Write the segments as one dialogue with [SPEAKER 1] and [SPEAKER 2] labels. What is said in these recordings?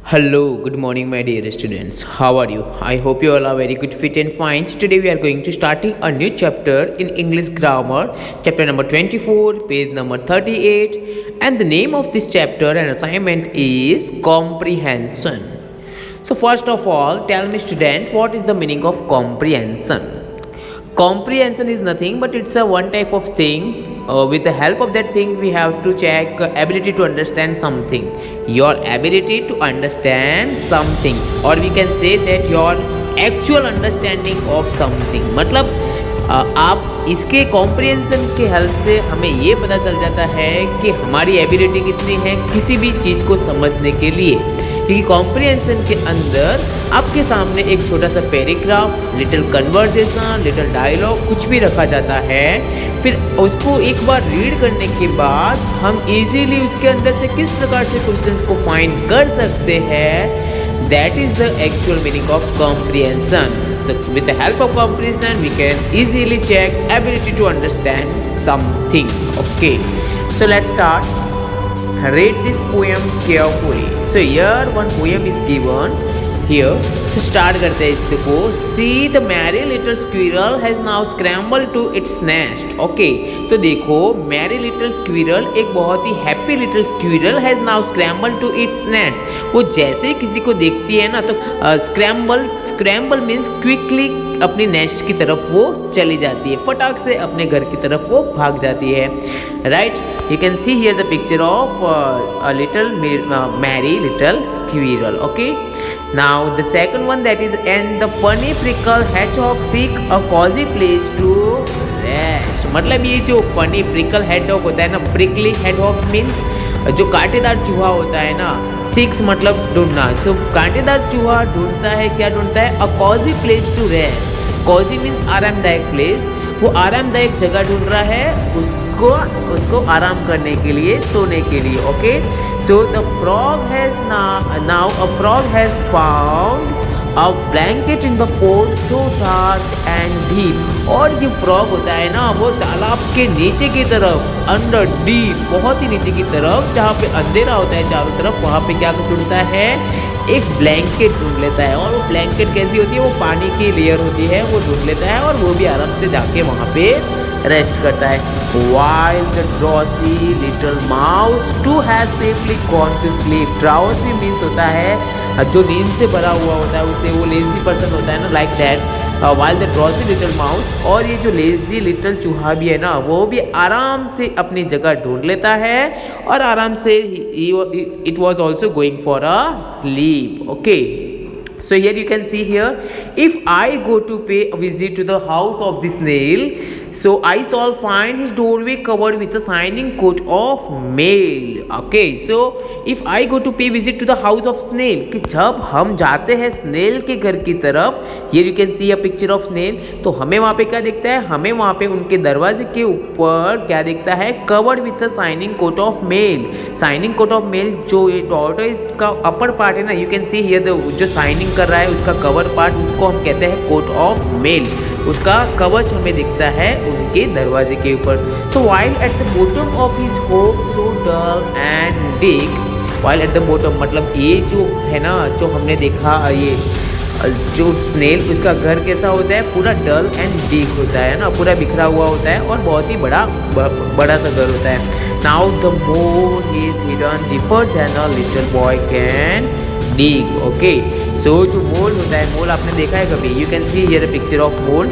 [SPEAKER 1] Hello, good morning, my dear students. How are you? I hope you all are very good, fit, and fine. Today we are going to starting a new chapter in English grammar, chapter number 24, page number 38, and the name of this chapter and assignment is comprehension. So first of all, tell me, student, what is the meaning of comprehension? Comprehension is nothing but it's a one type of thing. With the help of that thing we have to check ability to understand something, your ability to understand something, or we can say that your actual understanding of something. मतलब आप इसके comprehension के help से हमें ये पता चल जाता है कि हमारी एबिलिटी कितनी है किसी भी चीज़ को समझने के लिए, क्योंकि कॉम्प्रिहेंशन के अंदर आपके सामने एक छोटा सा paragraph, little conversation, little dialogue कुछ भी रखा जाता है, फिर उसको एक बार रीड करने के बाद हम इजीली उसके अंदर से किस प्रकार से क्वेश्चंस को फाइंड कर सकते हैं, that is the actual meaning of comprehension. So with the help of comprehension we can easily check ability to understand something. Okay, so let's start. Read this poem carefully. So here one poem is given here. So start करते हैं इसको. See the merry little squirrel has now scrambled to its nest. Okay, तो देखो merry little squirrel एक बहुत ही happy little squirrel has now scrambled to its nest. वो जैसे किसी को देखती है ना तो scramble means quickly अपनी नेस्ट की तरफ वो चली जाती है, फटाक से अपने घर की तरफ वो भाग जाती है. Right, you can see here the picture of a little merry little squirrel. Okay, now the second one that is and the funny prickly hedgehog seek a cozy place to rest. मतलब ये जो funny prickly hedgehog होता है ना, prickly hedgehog means जो कांटेदार चूहा होता है ना, सिक्स मतलब ढूंढना. तो कांटेदार चूहा ढूंढता है, क्या ढूंढता है? अ कॉजी प्लेस टू रेस्ट. कॉजी मीन्स आरामदायक प्लेस. वो आरामदायक जगह ढूंढ रहा है उसको आराम करने के लिए, सोने के लिए. Okay, so the frog has now a frog has found a blanket in the pool so dark and deep. और जो फ्रॉग होता है ना वो तालाब के नीचे की तरफ, अंडर डीप, बहुत ही नीचे की तरफ जहाँ पे अंधेरा होता है चारों तरफ, वहाँ पे क्या ढूंढता है? एक ब्लैंकेट ढूंढ लेता है. और वो ब्लैंकेट कैसी होती है? वो पानी की लेयर होती है, वो ढूंढ लेता है और वो भी आराम से जाके वहाँ पे रेस्ट करता है. While the drowsy little mouse too has safely gone to sleep. Drowsy means होता है जो नींद से भरा हुआ होता है, उसे वो लेजी पर्सन होता है ना, like that. While the drowsy little mouse, और ये जो लेजी लिटिल चूहा भी है ना, वो भी आराम से अपनी जगह ढूंढ लेता है और आराम से it was also going for a sleep. Okay, so here you can see here, if I go to pay a visit to the house of the snail, so I shall find his doorway covered with a shining coat of mail. Okay, so if I go to pay visit to the house of snail, कि जब हम जाते हैं snail के घर की तरफ, here you can see a picture of snail, तो हमें वहाँ पे क्या दिखता है? हमें वहाँ पे उनके दरवाजे के ऊपर क्या दिखता है? covered with a shining coat of mail. shining coat of mail जो ये टॉर्टोइज का अपर पार्ट है ना, you can see here जो शाइनिंग कर रहा है उसका कवर पार्ट, उसको हम कहते हैं कोट ऑफ मेल. उसका कवच हमें दिखता है उनके दरवाजे के ऊपर. तो while at the bottom of his home so dull and dik, while at the bottom मतलब ये जो है ना, जो हमने देखा ये जो स्नेल, उसका घर कैसा होता है? पूरा डल एंड डीक होता है ना, पूरा बिखरा हुआ होता है और बहुत ही बड़ा सा घर होता है. Now the mole is hidden deeper than a little boy can dig. Okay, so जो मोल होता है, मोल आपने देखा है कभी? You can see here a picture of mole.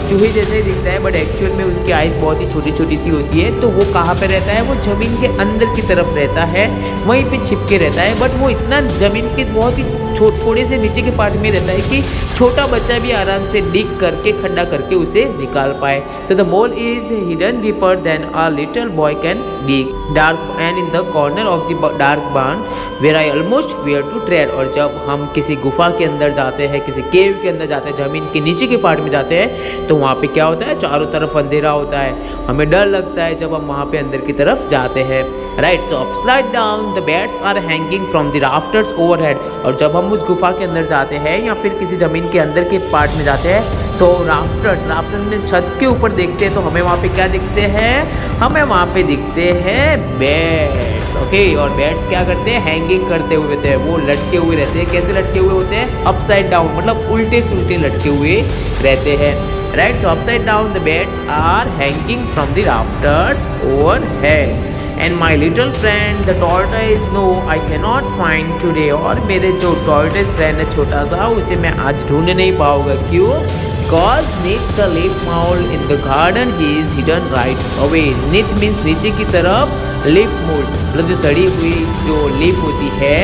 [SPEAKER 1] चूहे जैसे ही दिखता है बट एक्चुअल में उसकी आइज बहुत ही छोटी छोटी सी होती है. तो वो कहाँ पे रहता है? वो ज़मीन के अंदर की तरफ रहता है, वहीं पे छिपके रहता है. बट वो इतना ज़मीन के बहुत ही थोड़े से नीचे के पार्ट में रहता है कि छोटा बच्चा भी आराम से डिग करके, खड्डा करके उसे निकाल पाए. So the mole is hidden deeper than a little boy can dig dark and in the corner of the dark barn where I almost were to tread. और जब हम किसी गुफा के अंदर जाते हैं, किसी केव के अंदर जाते हैं, ज़मीन के नीचे के पार्ट में जाते हैं, तो वहाँ पे क्या होता है? चारों तरफ अंधेरा होता है, हमें डर लगता है जब हम वहाँ पे अंदर की तरफ जाते हैं. Right, so upside down the bats are hanging from the rafters overhead. और जब हम उस गुफा के अंदर जाते हैं या फिर किसी ज़मीन के अंदर के पार्ट में जाते हैं तो राफ्टर्स में छत के ऊपर देखते हैं तो हमें वहाँ पे क्या दिखते हैं? हमें वहाँ पे दिखते हैं बेड. ओके। और बैट्स क्या करते हैं, हैंगिंग करते हुए रहते हैं, वो लटके हुए रहते हैं। कैसे लटके हुए होते हैं, अपसाइड डाउन, मतलब उल्टे सुल्टे लटके हुए रहते हैं, right. So upside down the bats are hanging from the rafters overhead. And my little friend the tortoise, no I cannot find today। और मेरे जो tortoise friend है छोटा सा, उसे मैं आज ढूंढ नहीं पाऊंगा। क्यों? Because neath the leaf mold in the garden he is hidden right away। neath means नीचे की तरफ, leaf mold मतलब जो सड़ी हुई जो leaf होती है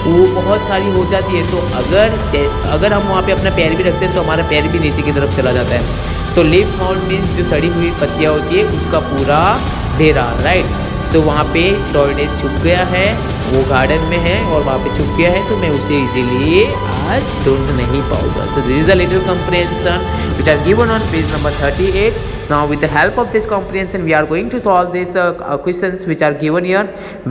[SPEAKER 1] वो बहुत सारी हो जाती है, तो अगर हम वहाँ पे अपना पैर भी रखते हैं तो हमारा पैर भी नीचे की तरफ चला जाता है। तो लीफ मोल्ड मीन्स जो सड़ी हुई पत्तियाँ होती है उसका पूरा ढेरा, राइट। तो वहाँ पे टॉर्टोइज छुप गया है, वो गार्डन में है और वहाँ पे छुप गया है, तो मैं उसे इजीली आज ढूंढ नहीं पाऊंगा। So this is a little comprehension which are given on page number 38। Now with the help of this comprehension we are going to solve these questions which are given here।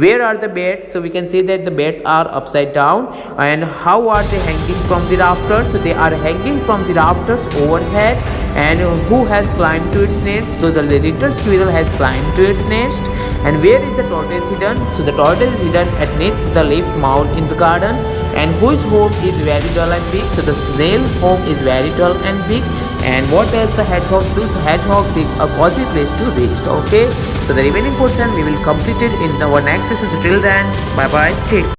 [SPEAKER 1] Where are the beds? So we can say that the beds are upside down। And how are they hanging from the rafters? So they are hanging from the rafters overhead। And who has climbed to its nest? So the little squirrel has climbed to its nest। And where is the tortoise hidden? So the tortoise is hidden beneath the leaf mound in the garden। And whose home is very tall and big? So the snail's home is very tall and big। And what does the hedgehog do? So hedgehog seeks a cozy place to rest, okay। So the remaining portion we will complete it in our next session. So till then, bye bye, take